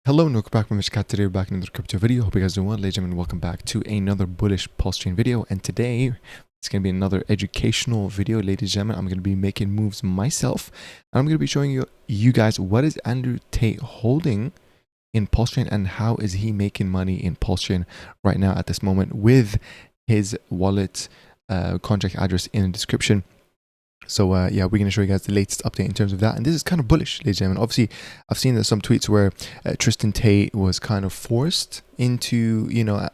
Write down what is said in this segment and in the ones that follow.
Hello and welcome back. Today we're back in another crypto video. Hope you guys are doing well, ladies and gentlemen. Welcome back to another bullish Pulsechain video. And today it's going to be another educational video, ladies and gentlemen. I'm going to be making moves myself. And I'm going to be showing you guys what is Andrew Tate holding in Pulsechain and how is he making money in Pulsechain right now at this moment with his wallet contract address in the description. So yeah, we're going to show you guys the latest update in terms of that. And this is kind of bullish, ladies and gentlemen. Obviously, I've seen some tweets where Tristan Tate was kind of forced into,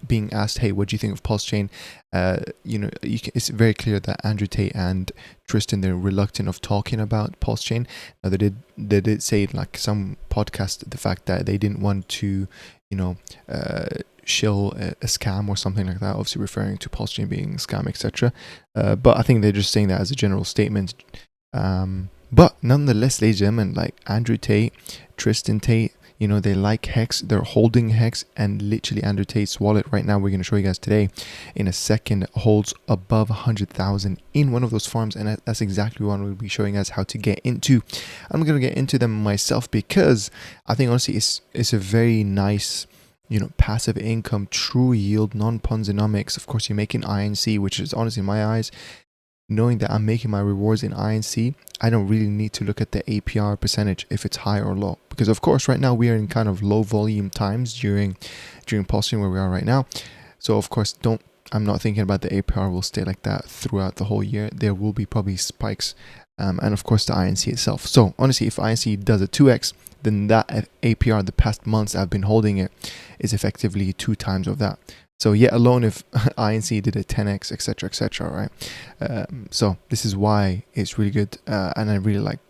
being asked, hey, what do you think of Pulsechain? It's very clear that Andrew Tate and Tristan, they're reluctant of talking about Pulsechain. They did say, like some podcast, the fact that they didn't want to, shill a scam or something like that, obviously referring to Pulsechain being scam, etc. But I think they're just saying that as a general statement. But nonetheless, ladies and gentlemen, like Andrew Tate, Tristan Tate, they like pHEX, they're holding pHEX, and literally Andrew Tate's wallet right now, we're going to show you guys today in a second, holds above 100,000 in one of those farms, and that's exactly what we'll be showing us how to get into. I'm going to get into them myself because I think honestly it's a very nice passive income, true yield, non-Ponzinomics. Of course, you're making INC, which is honestly, in my eyes, knowing that I'm making my rewards in INC, I don't really need to look at the APR percentage if it's high or low. Because of course, right now we are in kind of low volume times during Pulsechain where we are right now. So of course, I'm not thinking about the APR will stay like that throughout the whole year. There will be probably spikes. And of course the INC itself. So honestly, if INC does a 2x, then that APR the past months I've been holding it is effectively 2 times of that. So yet alone if INC did a 10x, etc, right? So this is why it's really good, and I really like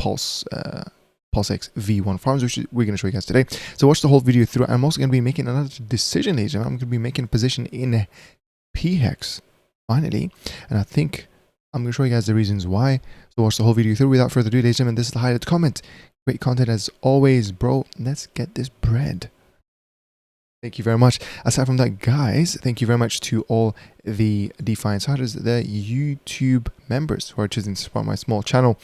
Pulsechain V1 farms, which we're going to show you guys today. So watch the whole video through. I'm also going to be making another decision, ladies and gentlemen. I'm going to be making a position in pHEX finally, and I think I'm going to show you guys the reasons why. So watch the whole video through. Without further ado, ladies and gentlemen, this is the highlight comment. Great content as always, bro. Let's get this bread. Thank you very much. Aside from that, guys, thank you very much to all the DeFi Insiders, the YouTube members who are choosing to support my small channel.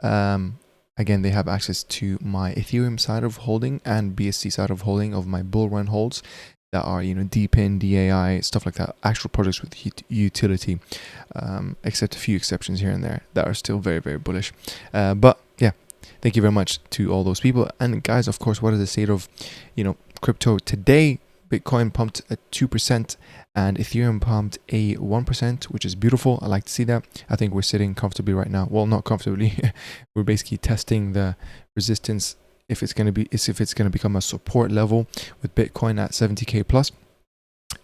Again, they have access to my Ethereum side of holding and BSC side of holding of my bull run holds that are, DPIN, DAI, stuff like that, actual projects with utility, except a few exceptions here and there that are still very, very bullish. But yeah, thank you very much to all those people. And guys, of course, what is the state of, crypto today? Bitcoin pumped at 2% and Ethereum pumped a 1%, which is beautiful. I like to see that. I think we're sitting comfortably right now. Well, not comfortably. We're basically testing the resistance if it's going to become a support level with Bitcoin at 70k plus.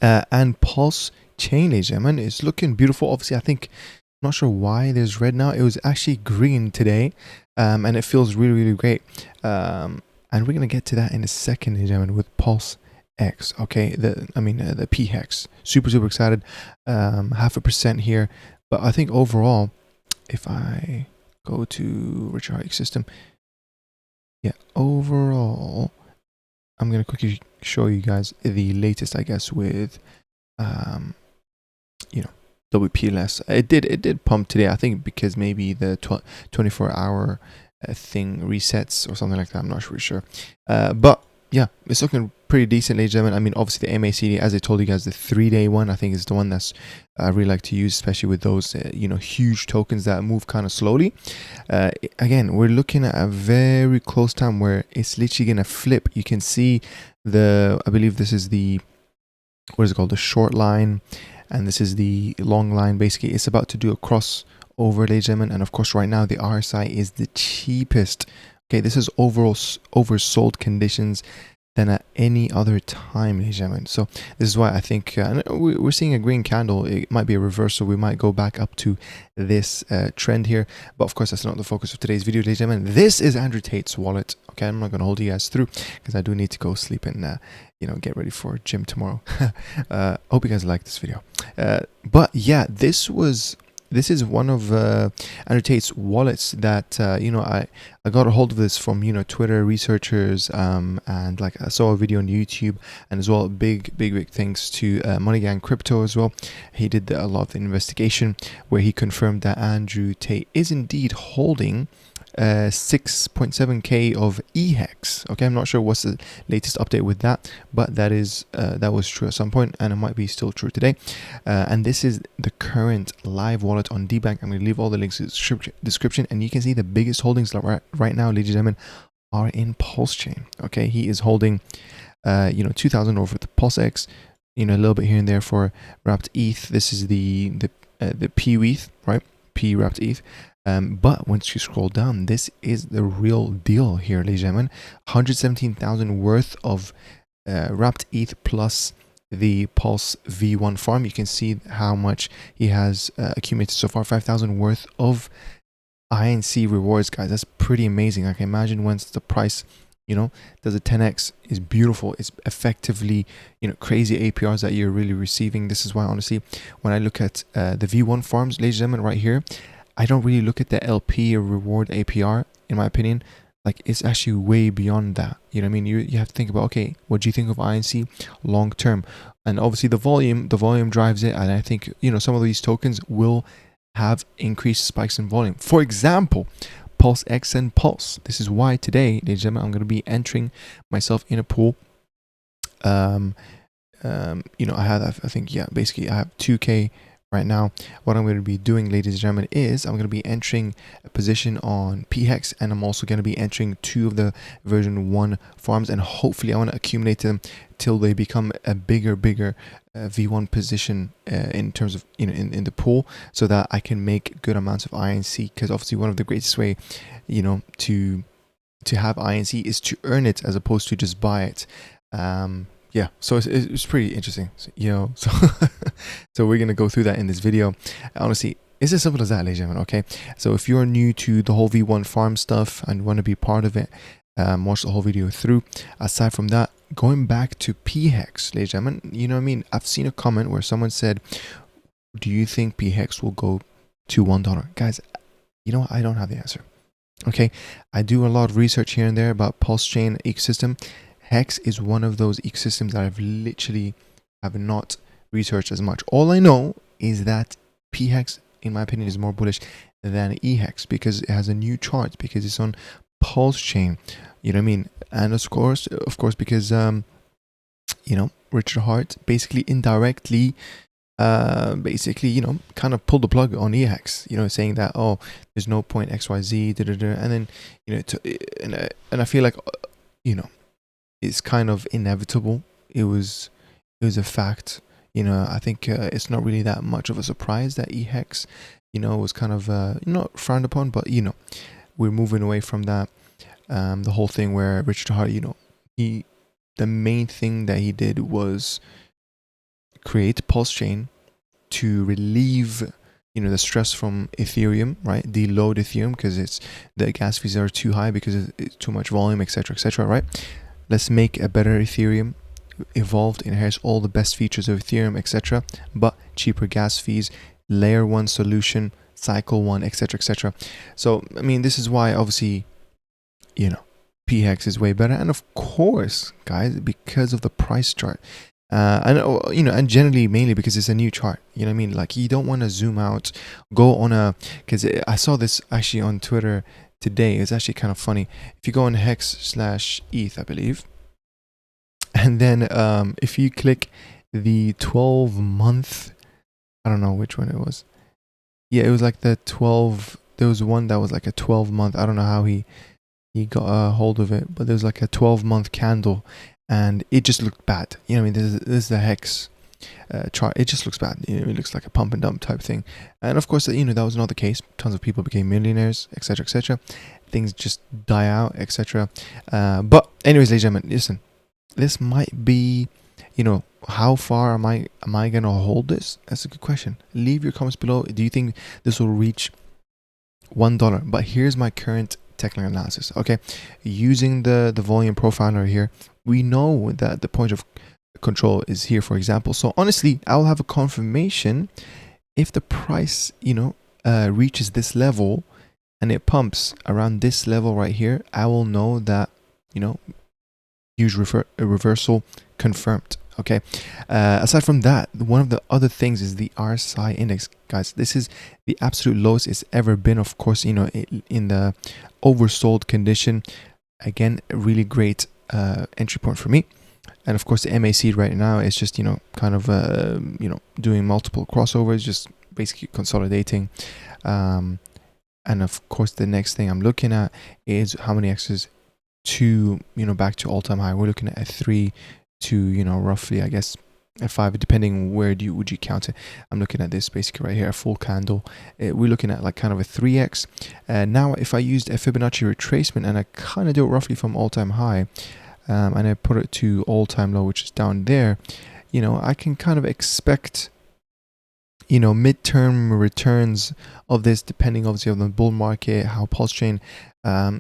And Pulsechain, ladies and gentlemen, is looking beautiful. Obviously, I think, I'm not sure why there's red now. It was actually green today, and it feels really, really great. And we're going to get to that in a second, ladies and gentlemen, with PulseX. Okay, the pHEX. Super, super excited. 0.5% here. But I think overall, if I go to Richard system, yeah, overall, I'm going to quickly show you guys the latest, I guess, with, WPLS. It did pump today, I think, because maybe the 24-hour thing resets or something like that. I'm not really sure. But yeah, it's looking pretty decent, ladies and gentlemen. I mean, obviously the MACD, as I told you guys, the 3-day one, I think is the one that's I really like to use, especially with those, huge tokens that move kind of slowly. Again, we're looking at a very close time where it's literally going to flip. You can see I believe this is the, what is it called? The short line. And this is the long line. Basically, it's about to do a crossover, ladies and gentlemen. And of course, right now, the RSI is the cheapest. Okay, this is overall oversold conditions than at any other time, ladies and gentlemen. So this is why I think we're seeing a green candle. It might be a reversal. We might go back up to this trend here. But of course, that's not the focus of today's video, ladies and gentlemen. This is Andrew Tate's wallet. Okay, I'm not going to hold you guys through because I do need to go sleep and get ready for gym tomorrow. Hope you guys like this video. But yeah, this is one of Andrew Tate's wallets that I got a hold of this from Twitter researchers, and like I saw a video on YouTube, and as well big thanks to Moneygang Crypto as well. He did a lot of the investigation where he confirmed that Andrew Tate is indeed holding 6.7k of pHEX. Okay, I'm not sure what's the latest update with that, but that was true at some point, and it might be still true today. And this is the current live wallet on DBank. I'm going to leave all the links in the description, and you can see the biggest holdings right now, ladies and gentlemen, are in Pulsechain. Okay, he is holding 2,000 over the PulseX, a little bit here and there for wrapped ETH. This is the pETH, right? P wrapped ETH. But once you scroll down, this is the real deal here, ladies and gentlemen. 117,000 worth of wrapped ETH plus the Pulse V1 farm. You can see how much he has accumulated so far. 5,000 worth of INC rewards, guys. That's pretty amazing. I can imagine once the price does a 10x, is beautiful. It's effectively crazy APRs that you're really receiving. This is why, honestly, when I look at the V1 farms, ladies and gentlemen, right here, I don't really look at the LP or reward APR, in my opinion. Like, it's actually way beyond that. You know what I mean? You have to think about, okay, what do you think of INC long term? And obviously the volume drives it, and I think some of these tokens will have increased spikes in volume. For example, PulseX and Pulse. This is why today, ladies and gentlemen, I'm going to be entering myself in a pool. I basically I have 2k right now. What I'm going to be doing, ladies and gentlemen, is I'm going to be entering a position on pHEX, and I'm also going to be entering 2 of the version 1 farms, and hopefully I want to accumulate them till they become a bigger V1 position in terms of in the pool, so that I can make good amounts of INC. Because obviously one of the greatest way to have INC is to earn it as opposed to just buy it. Yeah, so it's pretty interesting, so we're gonna go through that in this video. Honestly, it's as simple as that, ladies and gentlemen. Okay, so if you're new to the whole V1 farm stuff and want to be part of it, watch the whole video through. Aside from that, going back to pHEX, ladies and gentlemen, I've seen a comment where someone said, do you think pHEX will go to $1? Guys, I don't have the answer. Okay, I do a lot of research here and there about Pulsechain ecosystem. Hex is one of those ecosystems that I've literally have not researched as much. All I know is that pHEX, in my opinion, is more bullish than eHex because it has a new chart, because it's on Pulsechain. You know what I mean? And of course, because Richard Hart basically indirectly kind of pulled the plug on eHex, saying that, oh, there's no point XYZ, and then and I feel like it's kind of inevitable. It was a fact. I think it's not really that much of a surprise that eHex was kind of not frowned upon, but we're moving away from that. The whole thing where Richard Hart, the main thing that he did was create Pulsechain to relieve the stress from Ethereum, right? Deload Ethereum because the gas fees are too high because it's too much volume, etc., right? Let's make a better Ethereum, evolved, inherits all the best features of Ethereum, etc., but cheaper gas fees, layer 1 solution, cycle 1, etc. So this is why obviously pHEX is way better, and of course, guys, because of the price chart, and generally mainly because it's a new chart. Like, you don't want to zoom out, go on because I saw this actually on Twitter today. It's actually kind of funny. If you go on hex/ETH, I believe, and then if you click the 12-month, I don't know which one it was. Yeah, it was like the 12. There was one that was like a 12-month. I don't know how he got a hold of it, but there was like a 12-month candle, and it just looked bad. This is the hex chart. It just looks bad. It looks like a pump and dump type thing. And of course, that was not the case. Tons of people became millionaires, etc. Things just die out, etc. But anyways, ladies and gentlemen, listen, this might be, how far am I gonna hold this? That's a good question. Leave your comments below. Do you think this will reach $1? But here's my current technical analysis. Okay, using the volume profiler here, we know that the point of control is here, for example. So honestly, I'll have a confirmation if the price reaches this level and it pumps around this level right here. I will know that huge reversal confirmed. Okay. Aside from that, one of the other things is the RSI index, guys. This is the absolute lowest it's ever been. Of course, you know, in the oversold condition. Again, a really great entry point for me. And of course, the MAC right now is just, you know, kind of doing multiple crossovers, just basically consolidating. And of course, the next thing I'm looking at is how many X's to, you know, back to all-time high. We're looking at a 3 to, you know, roughly, I guess, a 5, depending would you count it. I'm looking at this basically right here, a full candle. We're looking at like kind of a 3x. Now, if I used a Fibonacci retracement and I kind of do it roughly from all-time high, and I put it to all-time low, which is down there, you know, I can kind of expect, you know, midterm returns of this, depending obviously on the bull market, how Pulsechain,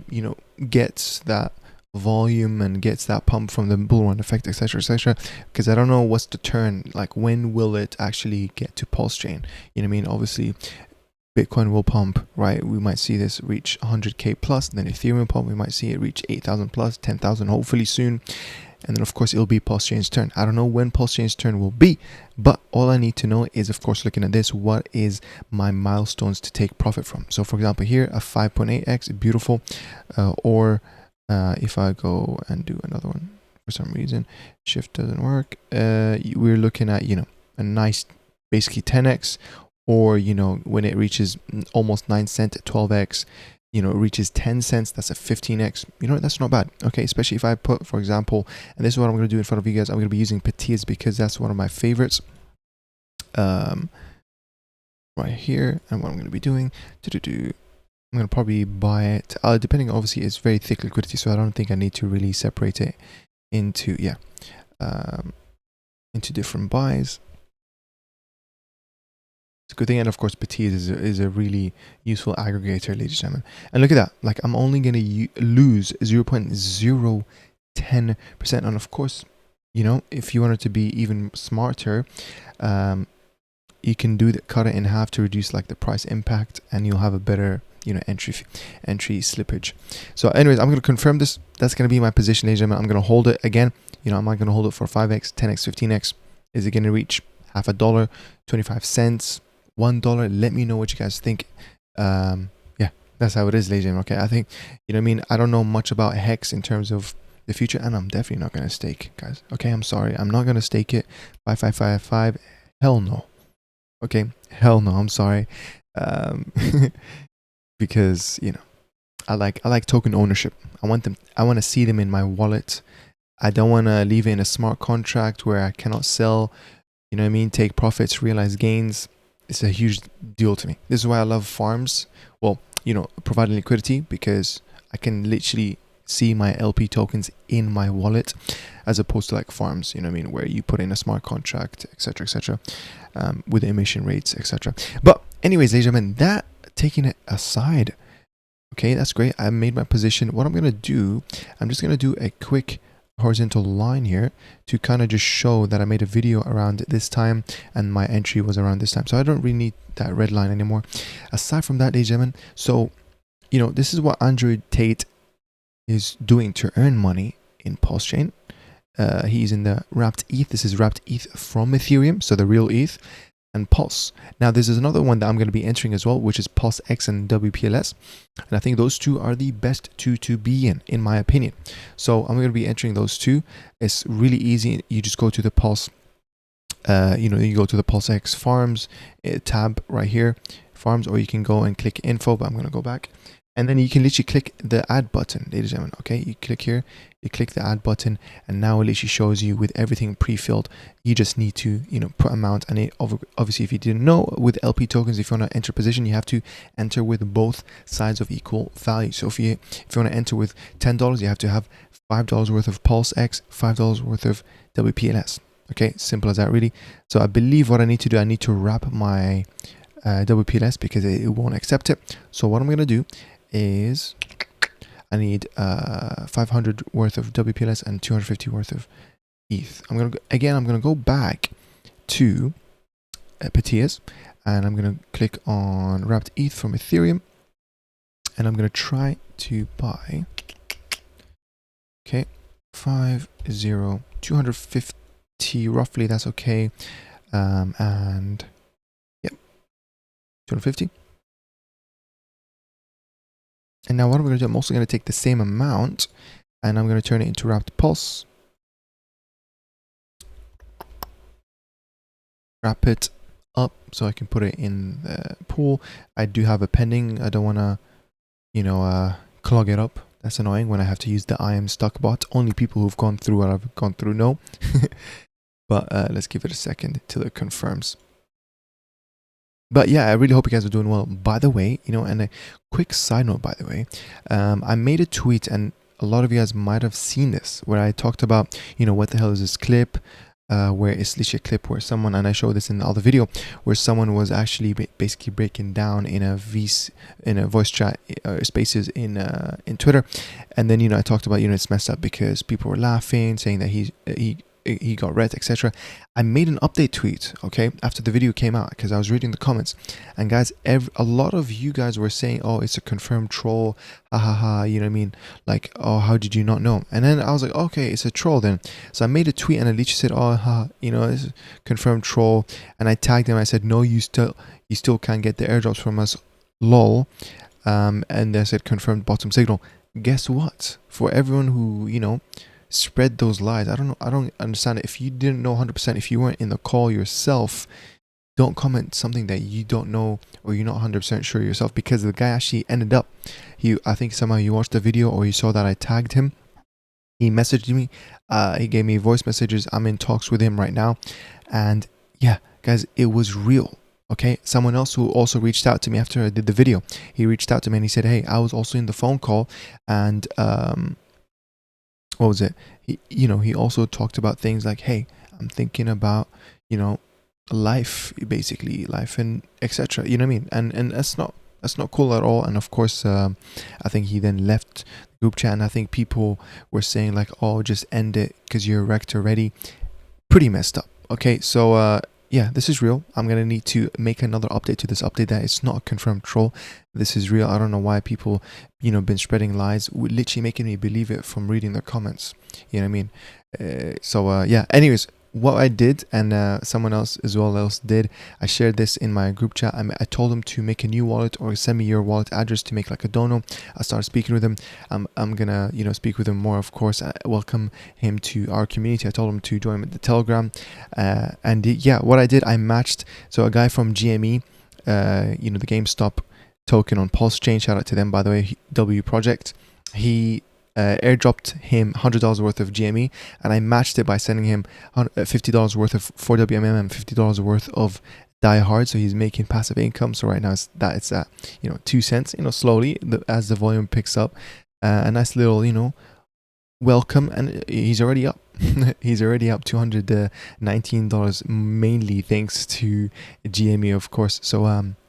you know, gets that volume and gets that pump from the bull run effect, etc, etc. Because I don't know what's the turn, like when will it actually get to Pulsechain? You know what I mean? Obviously, Bitcoin will pump, right? We might see this reach 100k plus, and then Ethereum pump, we might see it reach 8,000 plus, 10,000 hopefully soon. And then of course it'll be Pulsechain's turn. I don't know when Pulsechain's turn will be, but all I need to know is, of course, looking at this, what is my milestones to take profit from? So for example here, a 5.8x, beautiful. If I go and do another one, for some reason shift doesn't work, we're looking at, you know, a nice basically 10x, or, you know, when it reaches almost 9 cent at 12x, you know, it reaches 10 cents, that's a 15x. You know, that's not bad. Okay, especially if I put, for example, and this is what I'm going to do in front of you guys, I'm going to be using pHEX because that's one of my favorites. Right here, and what I'm going to be doing, I'm going to probably buy it, depending, obviously it's very thick liquidity, so I don't think I need to really separate it into, into different buys. It's a good thing. And of course, pHEX is a really useful aggregator, ladies and gentlemen. And look at that, like I'm only going to lose 0.010%. And of course, you know, if you wanted to be even smarter, you can do that, cut it in half to reduce like the price impact, and you'll have a better, you know, entry slippage. So anyways, I'm going to confirm this. That's going to be my position, ladies and gentlemen. I'm going to hold it again. You know, am I going to hold it for 5x, 10x, 15x? Is it going to reach half a dollar, 25 cents, $1? Let me know what you guys think. Yeah, that's how it is, ladies and gentlemen. Okay, I think, you know what I mean, I don't know much about HEX in terms of the future, and I'm definitely not going to stake, guys. Okay, I'm sorry, I'm not going to stake it. 5555, hell no. Okay, hell no, I'm sorry. Because, you know, I like token ownership. I want to see them in my wallet. I don't want to leave it in a smart contract where I cannot sell, you know what I mean, take profits, realize gains. It's a huge deal to me. This is why I love farms. Well, you know, providing liquidity, because I can literally see my LP tokens in my wallet, as opposed to like farms, you know what I mean, where you put in a smart contract, etc, with emission rates, etc. But anyways, ladies and gentlemen, that taking it aside, okay, that's great. I made my position. What I'm going to do, I'm just going to do a quick horizontal line here to kind of just show that I made a video around this time and my entry was around this time, so I don't really need that red line anymore. Aside from that, ladies and gentlemen, so, you know, this is what Andrew Tate is doing to earn money in Pulsechain. He's in the wrapped ETH. This is wrapped ETH from Ethereum, so the real ETH, and Pulse. Now this is another one that I'm going to be entering as well, which is PulseX and WPLS, and I think those two are the best two to be in my opinion. So I'm going to be entering those two. It's really easy. You just go to the Pulse, you know, you go to the PulseX farms tab right here, farms, or you can go and click info, but I'm going to go back. And then you can literally click the add button, ladies and gentlemen. Okay, you click here, you click the add button, and now it literally shows you with everything pre-filled. You just need to, you know, put amount. And it, obviously, if you didn't know, with LP tokens, if you want to enter position, you have to enter with both sides of equal value. So if you want to enter with $10, you have to have $5 worth of PulseX, $5 worth of WPLS. Okay, simple as that, really. So I believe what I need to do, I need to wrap my WPLS because it won't accept it. So what I'm going to do is I need 500 worth of WPLS and 250 worth of ETH. I'm gonna go back to pHEX, and I'm gonna click on wrapped ETH from Ethereum, and I'm gonna try to buy 250 roughly, that's okay. And yep, 250. And now what I'm going to do, I'm also going to take the same amount and I'm going to turn it into wrapped pulse. Wrap it up so I can put it in the pool. I do have a pending. I don't want to, you know, clog it up. That's annoying when I have to use the I am stuck bot. Only people who've gone through what I've gone through know. But let's give it a second till it confirms. But yeah, I really hope you guys are doing well. By the way, you know, and a quick side note, by the way, I made a tweet and a lot of you guys might have seen this where I talked about, you know, what the hell is this clip? Where it's literally a clip where someone, and I showed this in the other video, where someone was actually basically breaking down in a voice chat spaces in Twitter, and then, you know, I talked about, you know, it's messed up because people were laughing, saying that he got red, etc. I made an update tweet, okay, after the video came out, because I was reading the comments, and guys, a lot of you guys were saying, oh, it's a confirmed troll, ha ha ha, you know what I mean, like, oh, how did you not know? And then I was like, okay, it's a troll then. So I made a tweet and I literally said, oh, ha, you know, it's a confirmed troll, and I tagged him. I said, no, you still can't get the airdrops from us, lol. And they said confirmed bottom signal. Guess what? For everyone who, you know, spread those lies, I don't understand it. If you didn't know 100%, if you weren't in the call yourself, don't comment something that you don't know or you're not 100% sure yourself, because the guy actually ended up, I think somehow you watched the video or you saw that I tagged him. He messaged me, he gave me voice messages. I'm in talks with him right now, and yeah, guys, it was real. Okay, someone else who also reached out to me after I did the video, he reached out to me and he said, hey, I was also in the phone call, and what was it? He also talked about things like, hey, I'm thinking about, you know, life, basically life and etc. You know what I mean? And that's not cool at all. And of course, I think he then left the group chat, and I think people were saying like, oh, just end it because you're wrecked already. Pretty messed up. Okay, so yeah, this is real. I'm gonna need to make another update to this update that it's not a confirmed troll. This is real. I don't know why people, you know, been spreading lies, literally making me believe it from reading their comments. You know what I mean? Yeah. Anyways, what I did, and someone else as well did, I shared this in my group chat. I told him to make a new wallet or send me your wallet address to make like a dono. I started speaking with him. I'm gonna, you know, speak with him more, of course. I welcome him to our community. I told him to join the Telegram, and yeah, what I did, I matched. So a guy from GME, you know, the GameStop token on Pulsechain, shout out to them, by the way, W Project. He airdropped him $100 worth of GME, and I matched it by sending him $50 worth of 4WMM and $50 worth of Die Hard. So he's making passive income. So right now it's at, you know, 2 cents, you know, slowly as the volume picks up. A nice little, you know, welcome, and he's already up. He's already up $219, mainly thanks to GME, of course. So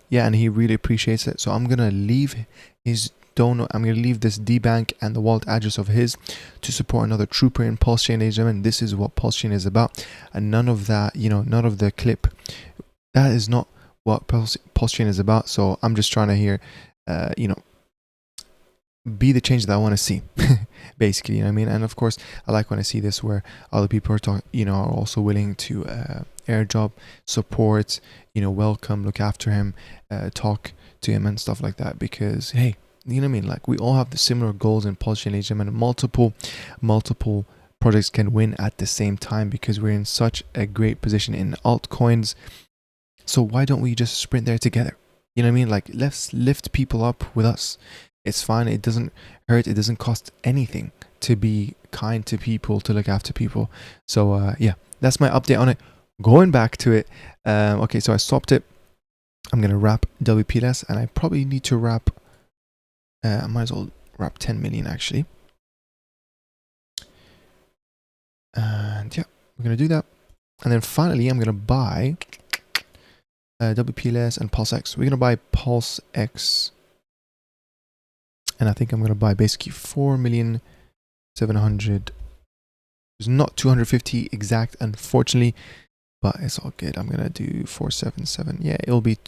yeah, and he really appreciates it. So I'm gonna leave his donor. I'm gonna leave this DBank and the wallet address of his to support another trooper in Pulsechain, ladies and gentlemen. This is what Pulsechain is about, and none of that, you know, none of the clip. That is not what Pulsechain is about. So I'm just trying to hear, you know, be the change that I want to see, basically, you know what I mean? And of course, I like when I see this where other people are are also willing to airdrop, support, you know, welcome, look after him, talk to him and stuff like that, because hey, you know what I mean? Like, we all have the similar goals in Pulsechain, and multiple projects can win at the same time because we're in such a great position in altcoins. So why don't we just sprint there together? You know what I mean? Like, let's lift people up with us. It's fine. It doesn't hurt. It doesn't cost anything to be kind to people, to look after people. So yeah, that's my update on it. Going back to it. Okay, so I stopped it. I'm gonna wrap WPLS, and I probably need to wrap. I might as well wrap 10 million actually. And yeah, we're gonna do that. And then finally, I'm gonna buy WPLS and PulseX. We're gonna buy PulseX. And I think I'm going to buy basically 4,700,000. It's not 250 exact, unfortunately, but it's all good. I'm going to do 477. Yeah, it'll be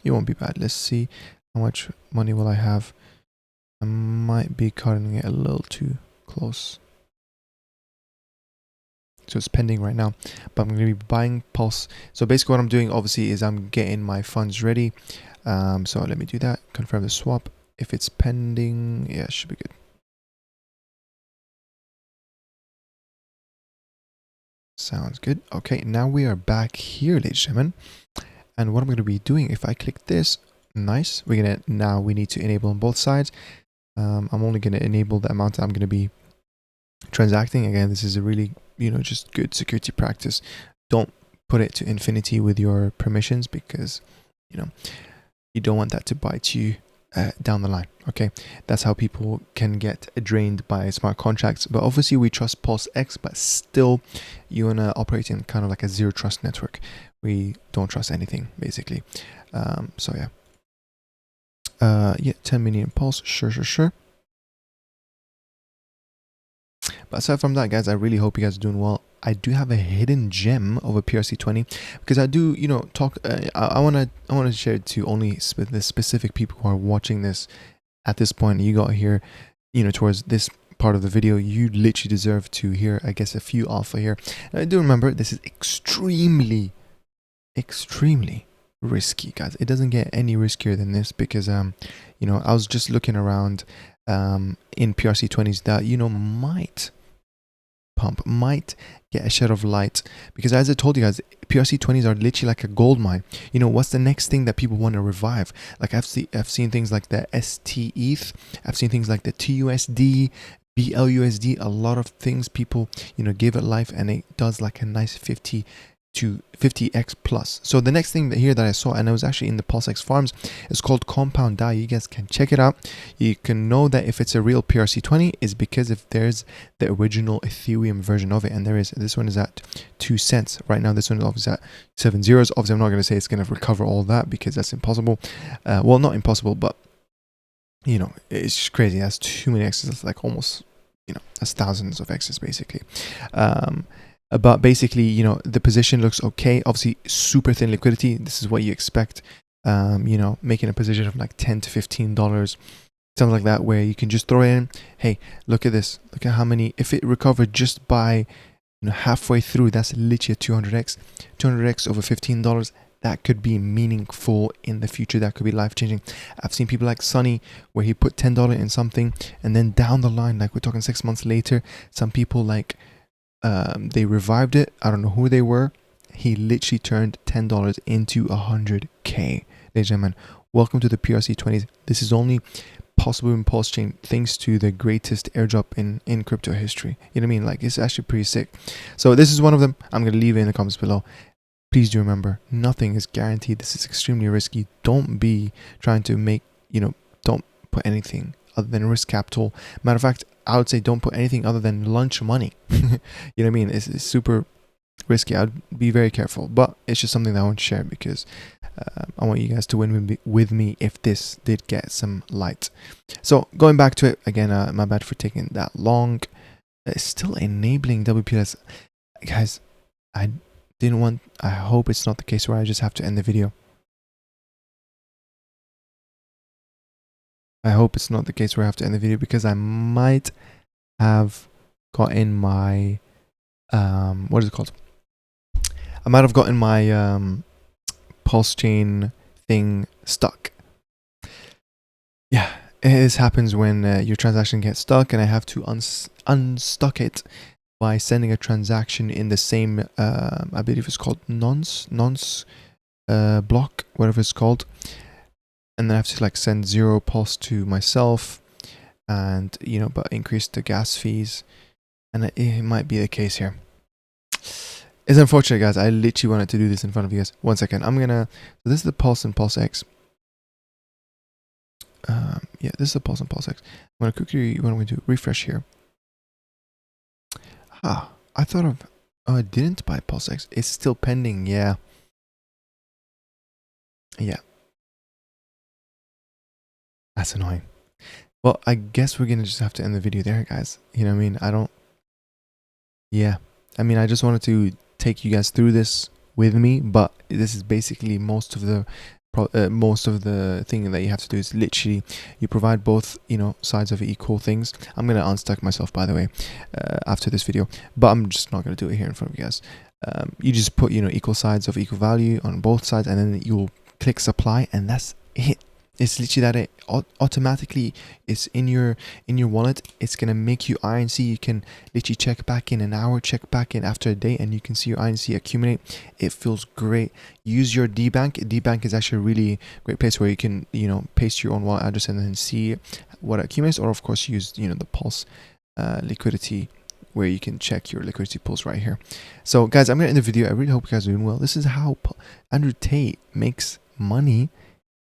it won't be bad. Let's see how much money will I have. I might be cutting it a little too close. So it's pending right now, but I'm going to be buying Pulse. So basically what I'm doing obviously is I'm getting my funds ready. So let me do that, confirm the swap. If it's pending, yeah, it should be good. Sounds good. Okay, now we are back here, ladies and gentlemen. And what I'm going to be doing, if I click this, nice. Now we need to enable on both sides. I'm only going to enable the amount that I'm going to be transacting. Again, this is a really, just good security practice. Don't put it to infinity with your permissions, because, you don't want that to bite you down the line. Okay, that's how people can get drained by smart contracts. But obviously we trust PulseX, but still you want to operate in kind of like a zero trust network. We don't trust anything basically. So yeah. Yeah, 10 million Pulse, sure. But aside from that, guys, I really hope you guys are doing well. I do have a hidden gem of a PRC20, because I do, talk. I want to share it to only the specific people who are watching this at this point. You got here, towards this part of the video. You literally deserve to hear, I guess, a few alpha here. And I do remember this is extremely risky, guys. It doesn't get any riskier than this, because I was just looking around in PRC20s that might get a shed of light, because as I told you guys, PRC20s are literally like a gold mine. What's the next thing that people want to revive? Like I've seen things like the ST-ETH, I've seen things like the TUSD, BLUSD, a lot of things people give it life, and it does like a nice 50 to 50x plus. So the next thing that I saw, and I was actually in the PulseX farms, is called Compound DAI. You guys can check it out. You can know that if it's a real PRC20 is because if there's the original Ethereum version of it, and there is. This one is at 2 cents right now. This one is obviously at 7 zeros. Obviously I'm not going to say it's going to recover all that, because that's impossible. Well, not impossible, but it's just crazy. It has too many X's. It's like almost that's thousands of X's basically. But basically, the position looks okay. Obviously, super thin liquidity. This is what you expect. Making a position of like $10 to $15, something like that, where you can just throw in. Hey, look at this. Look at how many. If it recovered just by, halfway through, that's literally a 200x. 200x over $15. That could be meaningful in the future. That could be life changing. I've seen people like Sonny, where he put $10 in something, and then down the line, like we're talking 6 months later, some people like. They revived it. I don't know who they were. He literally turned $10 into 100k. Ladies and gentlemen, welcome to the PRC20s. This is only possible in Pulsechain thanks to the greatest airdrop in crypto history. You know what I mean? Like, it's actually pretty sick. So this is one of them. I'm going to leave it in the comments below. Please do remember, nothing is guaranteed. This is extremely risky. Don't be trying to make, don't put anything other than risk capital. Matter of fact, I would say don't put anything other than lunch money. You know what I mean? It's super risky. I'd be very careful, but it's just something that I want to share, because I want you guys to win with me if this did get some light. So going back to it again, my bad for taking that long. It's still enabling WPLS, guys. I hope it's not the case where I just have to end the video. I hope it's not the case where I have to end the video, because I might have gotten my what is it called? I might have gotten my Pulsechain thing stuck. Yeah, this happens when your transaction gets stuck, and I have to unstuck it by sending a transaction in the same I believe it's called nonce block, whatever it's called. And then I have to like send 0 pulse to myself, and but increase the gas fees, and it might be the case here. It's unfortunate, guys. I literally wanted to do this in front of you guys. 1 second. So this is the Pulse and PulseX. Yeah, this is the Pulse and PulseX. I'm gonna quickly, what I'm gonna do, refresh here. I thought of, I didn't buy PulseX. It's still pending. Yeah. That's annoying. Well, I guess we're gonna just have to end the video there, guys. You know what I mean? I just wanted to take you guys through this with me, but this is basically most of the most of the thing that you have to do is literally you provide both, you know, sides of equal things. I'm gonna unstuck myself, by the way, after this video, but I'm just not gonna do it here in front of you guys. You just put, you know, equal sides of equal value on both sides, and then you'll click supply, and that's it. It's literally that it automatically it's in your wallet. It's gonna make you INC. You can literally check back in an hour, check back in after a day, and you can see your INC accumulate. It feels great. Use your DBank. DBank is actually a really great place where you can, you know, paste your own wallet address and then see what accumulates, or of course use, you know, the Pulse liquidity, where you can check your liquidity pools right here. So guys, I'm gonna end the video. I really hope you guys are doing well. This is how Andrew Tate makes money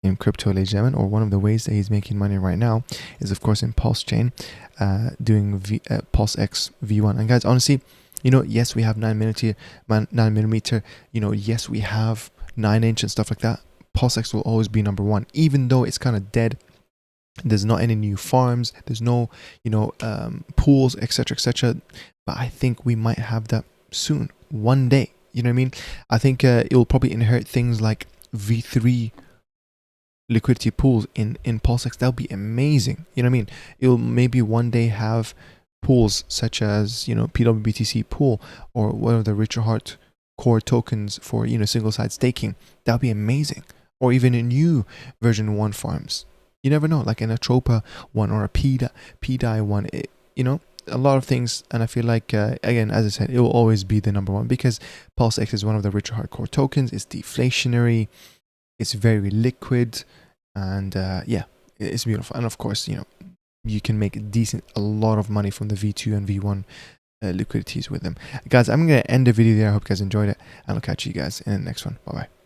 in crypto, ladies and gentlemen, or one of the ways that he's making money right now is of course in Pulsechain, doing PulseX V1. And guys, honestly, you know, yes, we have 9mm, you know, yes, we have 9-inch and stuff like that. PulseX will always be number one, even though it's kind of dead. There's not any new farms, there's no, you know, pools, etc, etc. But I think we might have that soon, one day. You know what I mean? I think it will probably inherit things like V3 liquidity pools in Pulsex. That'll be amazing. You know what I mean? It'll maybe one day have pools such as, you know, PWBTC pool, or one of the richer heart core tokens for, you know, single side staking. That'll be amazing. Or even a new version 1 farms. You never know, like an ATROPA one or a PDAI one. You know, a lot of things. And I feel like, again, as I said, it will always be the number one, because PulseX is one of the richer hardcore tokens. It's deflationary, it's very liquid, and yeah, it's beautiful. And of course, you know, you can make a lot of money from the V2 and V1 liquidities with them. Guys, I'm going to end the video there. I hope you guys enjoyed it, and I'll catch you guys in the next one. Bye bye.